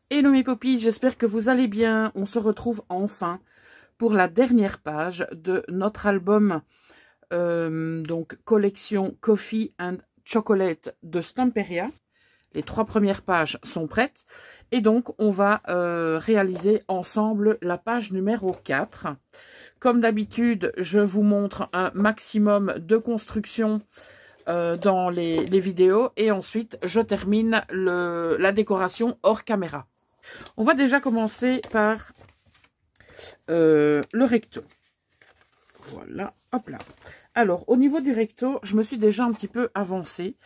Hello mes popis, j'espère que vous allez bien. On se retrouve enfin pour la dernière page de notre album donc collection Coffee and Chocolate de Stamperia. Les 3 premières pages sont prêtes et donc on va réaliser ensemble la page numéro 4. Comme d'habitude, je vous montre un maximum de construction dans les vidéos et ensuite je termine la décoration hors caméra. On va déjà commencer par le recto. Voilà, hop là. Alors, au niveau du recto, je me suis déjà un petit peu avancée.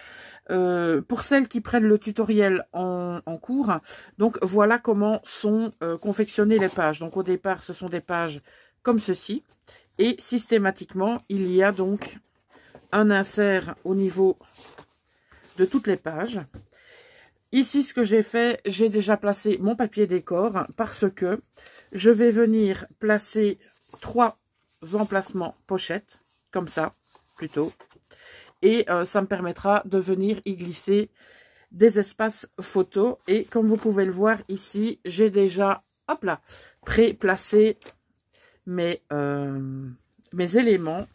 Pour celles qui prennent le tutoriel en cours, donc voilà comment sont confectionnées les pages. Donc au départ, ce sont des pages comme ceci. Et systématiquement, il y a donc un insert au niveau de toutes les pages. Ici, ce que j'ai fait, j'ai déjà placé mon papier décor parce que je vais venir placer 3 emplacements pochettes, comme ça, plutôt. Et ça me permettra de venir y glisser des espaces photos. Et comme vous pouvez le voir ici, j'ai déjà, hop là, pré-placé mes éléments.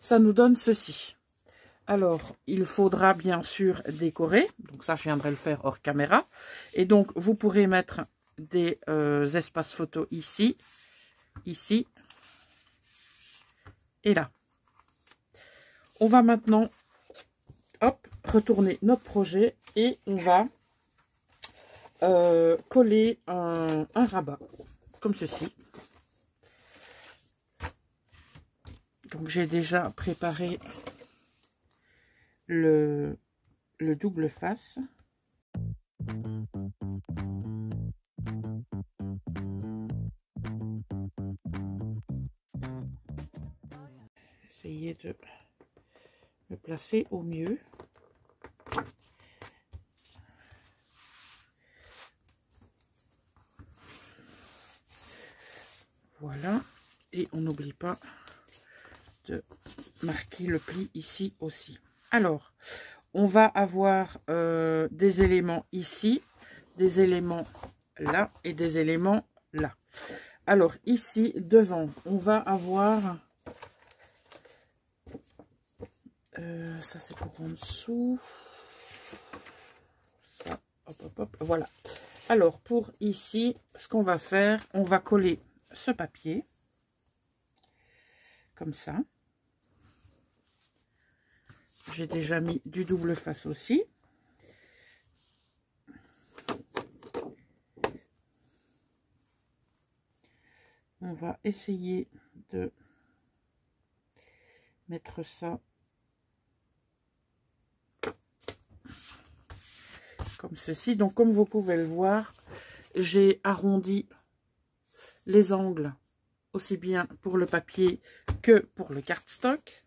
Ça nous donne ceci. Alors, il faudra bien sûr décorer. Donc ça, je viendrai le faire hors caméra. Et donc, vous pourrez mettre des espaces photos ici, ici et là. On va maintenant, hop, retourner notre projet et on va coller un rabat, comme ceci. Donc, j'ai déjà préparé le double face. Essayez de le placer au mieux. Voilà. Et on n'oublie pas de marquer le pli ici aussi. Alors, on va avoir des éléments ici, des éléments là et des éléments là. Alors, ici, devant, on va avoir... ça, c'est pour en dessous. Ça, hop, hop, hop, voilà. Alors, pour ici, ce qu'on va faire, on va coller ce papier. Comme ça. J'ai déjà mis du double face aussi. On va essayer de mettre ça comme ceci. Donc, comme vous pouvez le voir, j'ai arrondi les angles aussi bien pour le papier que pour le cardstock.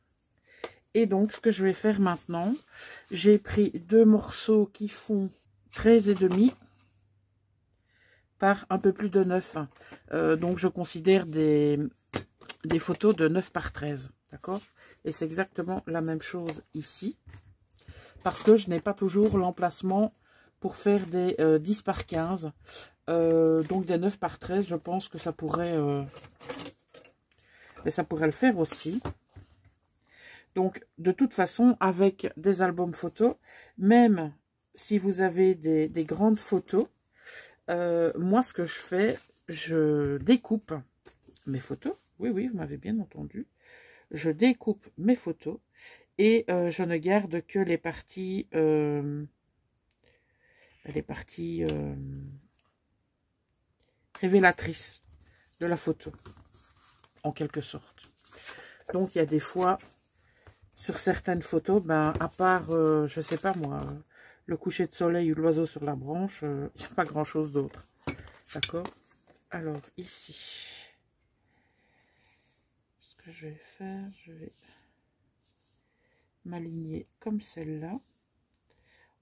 Et donc, ce que je vais faire maintenant, j'ai pris 2 morceaux qui font 13,5 par un peu plus de 9. Donc, je considère des photos de 9 par 13. D'accord? Et c'est exactement la même chose ici. Parce que je n'ai pas toujours l'emplacement pour faire des 10 par 15. Donc, des 9 par 13, je pense que ça pourrait... mais ça pourrait le faire aussi. Donc, de toute façon, avec des albums photos, même si vous avez des grandes photos, moi, ce que je fais, je découpe mes photos. Oui, oui, vous m'avez bien entendu. Je découpe mes photos et je ne garde que les parties les parties révélatrices de la photo, en quelque sorte. Donc il y a des fois, sur certaines photos, ben, à part, je sais pas moi, le coucher de soleil ou l'oiseau sur la branche, il n'y a pas grand chose d'autre. D'accord? Alors ici, ce que je vais faire, je vais m'aligner comme celle-là.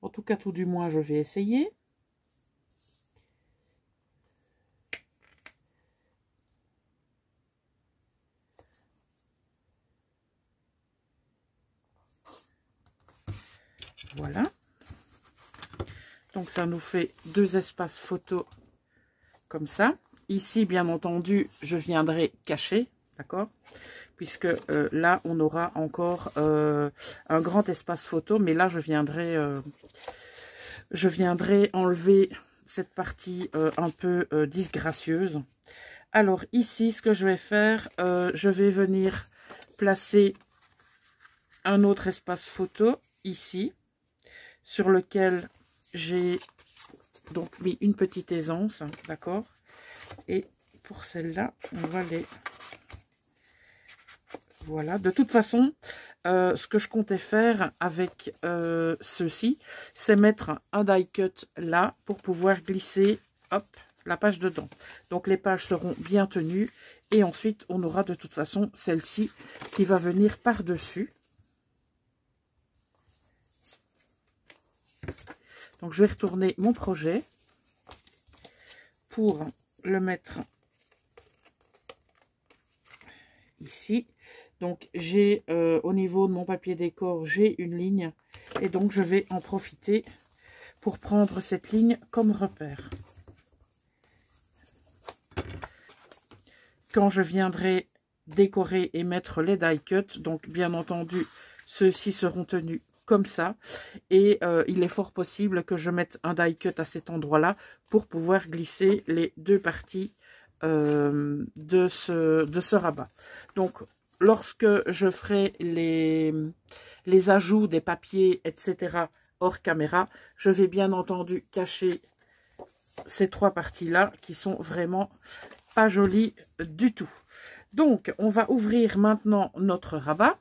En tout cas, tout du moins, je vais essayer. Voilà. Donc, ça nous fait 2 espaces photo comme ça. Ici, bien entendu, je viendrai cacher, d'accord? Puisque là, on aura encore un grand espace photo. Mais là, je viendrai enlever cette partie un peu disgracieuse. Alors, ici, ce que je vais faire, je vais venir placer un autre espace photo, ici, sur lequel j'ai donc mis une petite aisance, d'accord? Et pour celle-là, on va les... Voilà, de toute façon, ce que je comptais faire avec ceci, c'est mettre un die cut là pour pouvoir glisser, hop, la page dedans. Donc les pages seront bien tenues et ensuite on aura de toute façon celle-ci qui va venir par-dessus. Donc je vais retourner mon projet pour le mettre ici. Donc j'ai au niveau de mon papier décor, j'ai une ligne et donc je vais en profiter pour prendre cette ligne comme repère. Quand je viendrai décorer et mettre les die cuts, donc bien entendu ceux-ci seront tenus comme ça et il est fort possible que je mette un die cut à cet endroit là pour pouvoir glisser les 2 parties de ce rabat. Donc lorsque je ferai les ajouts des papiers etc hors caméra, je vais bien entendu cacher ces 3 parties là qui sont vraiment pas jolies du tout. Donc on va ouvrir maintenant notre rabat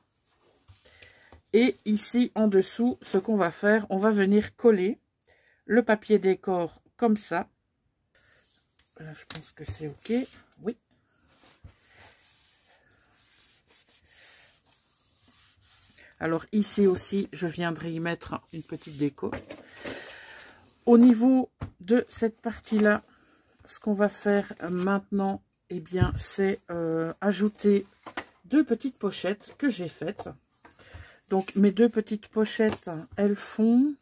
et ici en dessous ce qu'on va faire, on va venir coller le papier décor comme ça. Là je pense que c'est ok, oui. Alors ici aussi je viendrai y mettre une petite déco. Au niveau de cette partie là, ce qu'on va faire maintenant, eh bien, c'est ajouter 2 petites pochettes que j'ai faites. Donc, mes 2 petites pochettes, elles font...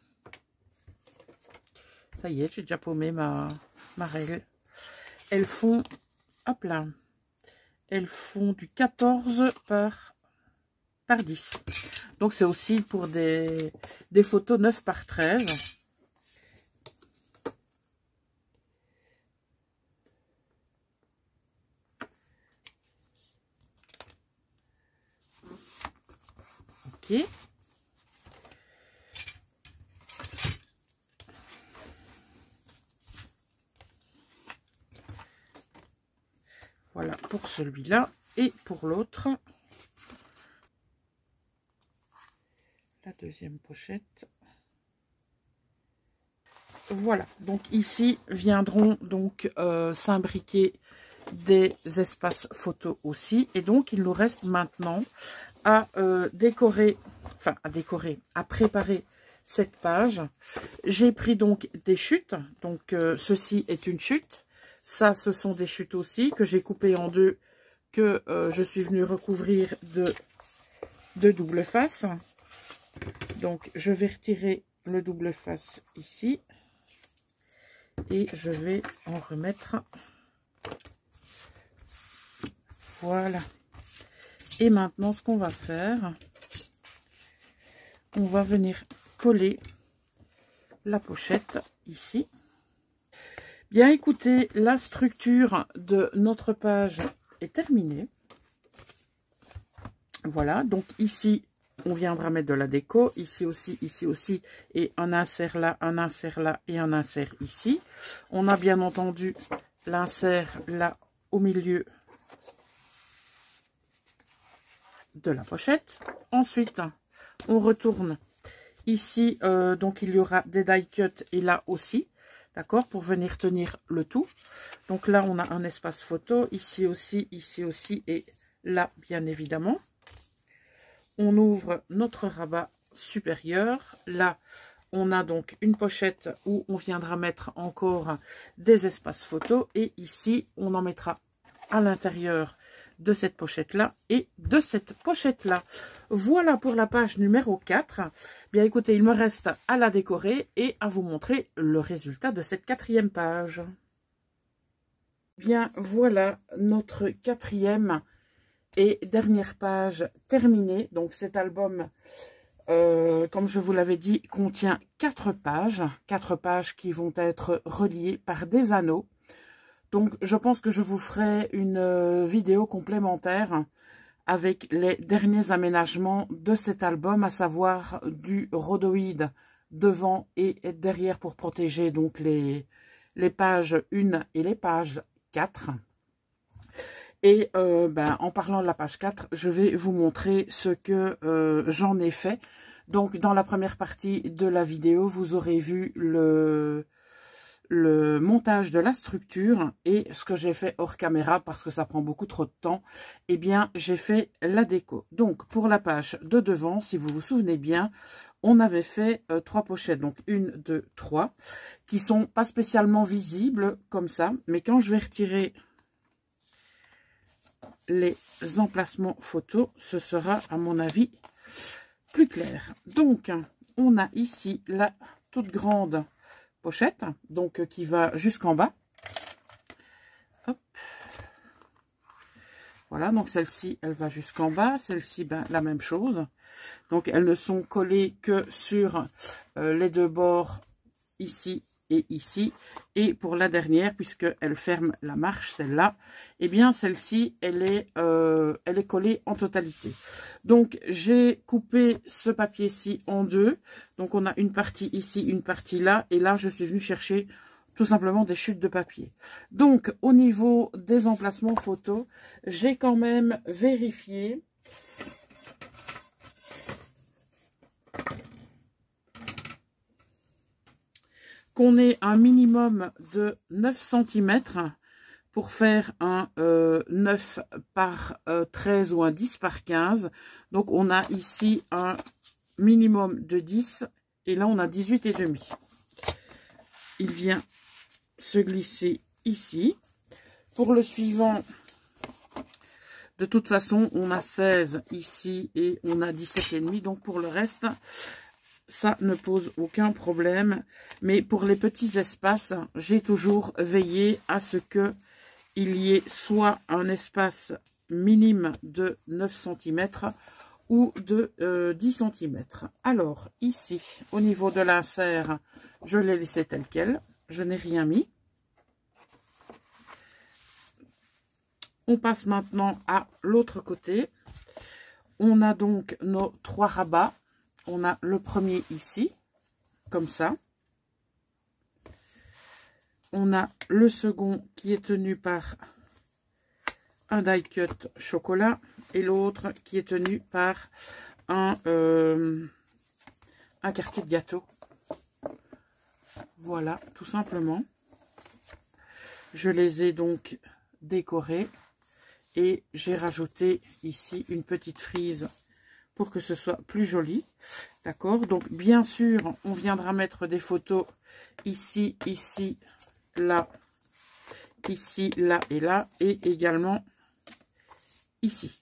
Ça y est, j'ai déjà paumé ma règle. Elles font... Hop là. Elles font du 14 par 10. Donc, c'est aussi pour des photos 9 par 13. Ok. Voilà pour celui-là. Et pour l'autre, la deuxième pochette. Voilà. Donc ici viendront donc s'imbriquer des espaces photos aussi. Et donc il nous reste maintenant à décorer, enfin à préparer cette page. J'ai pris donc des chutes. Donc ceci est une chute. Ça, ce sont des chutes aussi que j'ai coupées en 2, que je suis venue recouvrir de double face. Donc je vais retirer le double face ici. Et je vais en remettre. Voilà. Et maintenant, ce qu'on va faire, on va venir coller la pochette ici. Bien, écoutez, la structure de notre page est terminée. Voilà, donc ici, on viendra mettre de la déco, ici aussi, et un insert là et un insert ici. On a bien entendu l'insert là au milieu de la pochette. Ensuite, on retourne ici, donc il y aura des die cuts et là aussi, d'accord, pour venir tenir le tout. Donc là, on a un espace photo, ici aussi, et là, bien évidemment. On ouvre notre rabat supérieur. Là, on a donc une pochette où on viendra mettre encore des espaces photos. Et ici, on en mettra à l'intérieur de cette pochette-là et de cette pochette-là. Voilà pour la page numéro 4. Bien écoutez, il me reste à la décorer et à vous montrer le résultat de cette 4e page. Bien, voilà notre 4e et dernière page terminée. Donc cet album, comme je vous l'avais dit, contient 4 pages. 4 pages qui vont être reliées par des anneaux. Donc je pense que je vous ferai une vidéo complémentaire avec les derniers aménagements de cet album, à savoir du rhodoïde devant et derrière pour protéger donc les pages 1 et les pages 4. Et en parlant de la page 4, je vais vous montrer ce que j'en ai fait. Donc, dans la première partie de la vidéo, vous aurez vu le montage de la structure et ce que j'ai fait hors caméra parce que ça prend beaucoup trop de temps. Eh bien, j'ai fait la déco. Donc, pour la page de devant, si vous vous souvenez bien, on avait fait 3 pochettes. Donc, 1, 2, 3, qui sont pas spécialement visibles comme ça. Mais quand je vais retirer les emplacements photos, ce sera à mon avis plus clair. Donc on a ici la toute grande pochette, donc qui va jusqu'en bas. Hop. Voilà, donc celle-ci elle va jusqu'en bas, celle-ci la même chose. Donc elles ne sont collées que sur les 2 bords ici et ici. Et pour la dernière, puisqu'elle ferme la marche, celle-là, eh bien celle-ci, elle est collée en totalité. Donc j'ai coupé ce papier-ci en 2. Donc on a une partie ici, une partie là. Et là, je suis venue chercher tout simplement des chutes de papier. Donc au niveau des emplacements photos, j'ai quand même vérifié qu'on ait un minimum de 9 cm pour faire un 9 par 13 ou un 10 par 15. Donc on a ici un minimum de 10 et là on a 18,5. Il vient se glisser ici. Pour le suivant, de toute façon on a 16 ici et on a 17,5. Donc pour le reste, ça ne pose aucun problème. Mais pour les petits espaces, j'ai toujours veillé à ce que il y ait soit un espace minime de 9 cm ou de 10 cm. Alors, ici, au niveau de l'insert, je l'ai laissé tel quel. Je n'ai rien mis. On passe maintenant à l'autre côté. On a donc nos 3 rabats. On a le premier ici, comme ça. On a le second qui est tenu par un die cut chocolat et l'autre qui est tenu par un quartier de gâteau. Voilà, tout simplement. Je les ai donc décorés et j'ai rajouté ici une petite frise pour que ce soit plus joli. D'accord, donc bien sûr on viendra mettre des photos ici, ici, là, ici, là et là, et également ici.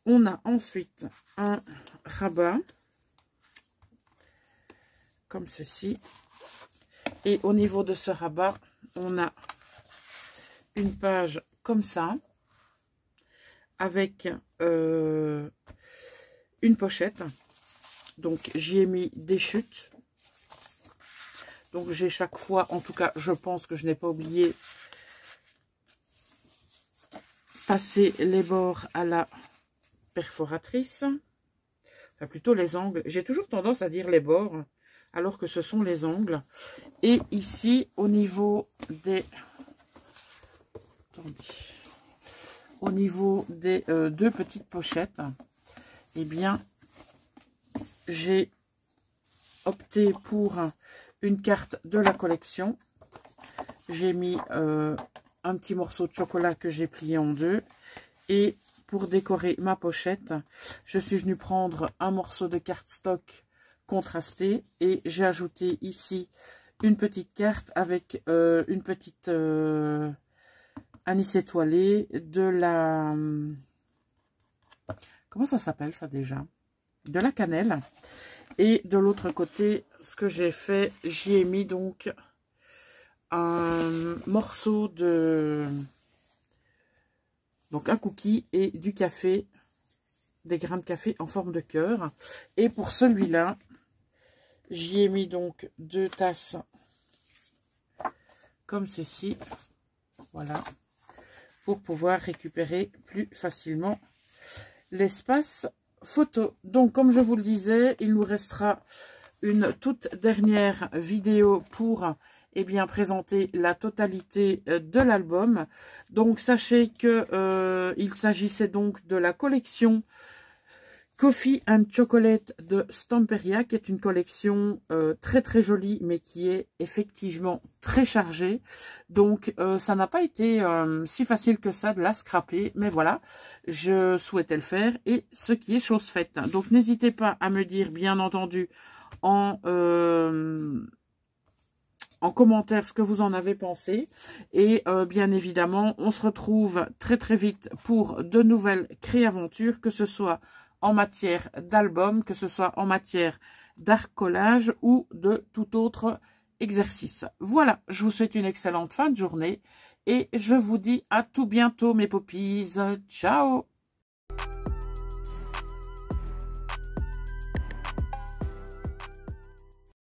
On a ensuite un rabat comme ceci, et au niveau de ce rabat on a une page comme ça avec une pochette. Donc j'y ai mis des chutes. Donc j'ai chaque fois, en tout cas je pense que je n'ai pas oublié, passer les bords à la perforatrice. enfin plutôt les angles. J'ai toujours tendance à dire les bords, alors que ce sont les angles. Et ici, au niveau des... Attendez. Au niveau des deux petites pochettes, eh bien, j'ai opté pour une carte de la collection. J'ai mis un petit morceau de chocolat que j'ai plié en deux. Et pour décorer ma pochette, je suis venue prendre un morceau de cardstock contrasté. Et j'ai ajouté ici une petite carte avec une petite anis étoilé, de la... Comment ça s'appelle ça déjà? De la cannelle. Et de l'autre côté, ce que j'ai fait, j'y ai mis donc un morceau de... Donc un cookie et du café, des grains de café en forme de cœur. Et pour celui-là, j'y ai mis donc 2 tasses comme ceci. Voilà. Pour pouvoir récupérer plus facilement l'espace photo. Donc, comme je vous le disais, il nous restera une toute dernière vidéo pour présenter la totalité de l'album. Donc, sachez que il s'agissait donc de la collection Coffee and Chocolate de Stamperia, qui est une collection très très jolie, mais qui est effectivement très chargée. Donc, ça n'a pas été si facile que ça de la scraper, mais voilà, je souhaitais le faire et ce qui est chose faite. Donc, n'hésitez pas à me dire, bien entendu, en commentaire ce que vous en avez pensé. Et bien évidemment, on se retrouve très très vite pour de nouvelles créaventures, que ce soit en matière d'album, que ce soit en matière d'art collage ou de tout autre exercice. Voilà, je vous souhaite une excellente fin de journée et je vous dis à tout bientôt mes poppies. Ciao!